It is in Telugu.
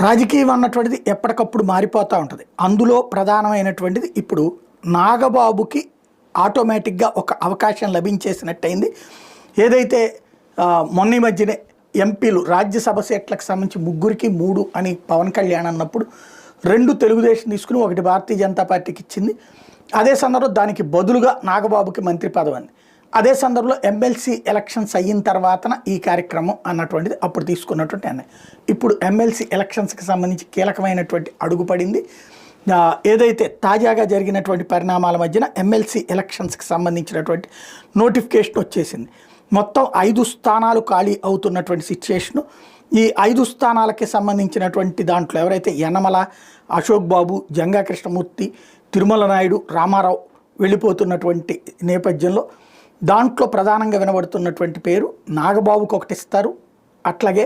రాజకీయం అన్నటువంటిది ఎప్పటికప్పుడు మారిపోతూ ఉంటుంది. అందులో ప్రధానమైనటువంటిది ఇప్పుడు నాగబాబుకి ఆటోమేటిక్గా ఒక అవకాశం లభించేసినట్టయింది. ఏదైతే మొన్న ఈ మధ్యనే ఎంపీలు రాజ్యసభ సీట్లకు సంబంధించి 3కి 3 అని పవన్ కళ్యాణ్ అన్నప్పుడు 2 తెలుగుదేశం తీసుకుని 1 భారతీయ జనతా పార్టీకి ఇచ్చింది. అదే సందర్భంలో దానికి బదులుగా నాగబాబుకి మంత్రి పదవి అంది. అదే సందర్భంలో ఎమ్మెల్సీ ఎలక్షన్స్ అయిన తర్వాతన ఈ కార్యక్రమం అన్నటువంటిది అప్పుడు తీసుకున్నటువంటి నిర్ణయం. ఇప్పుడు ఎమ్మెల్సీ ఎలక్షన్స్కి సంబంధించి కీలకమైనటువంటి అడుగు పడింది. ఏదైతే తాజాగా జరిగినటువంటి పరిణామాల మధ్యన ఎమ్మెల్సీ ఎలక్షన్స్కి సంబంధించినటువంటి నోటిఫికేషన్ వచ్చేసింది. మొత్తం 5 స్థానాలు ఖాళీ అవుతున్నటువంటి సిచ్యుయేషను. ఈ 5 స్థానాలకి సంబంధించినటువంటి దాంట్లో ఎవరైతే యనమల, అశోక్ బాబు, జంగా కృష్ణమూర్తి, తిరుమల నాయుడు, రామారావు వెళ్ళిపోతున్నటువంటి నేపథ్యంలో దాంట్లో ప్రధానంగా వినబడుతున్నటువంటి పేరు నాగబాబుకి ఒకటి ఇస్తారు. అట్లాగే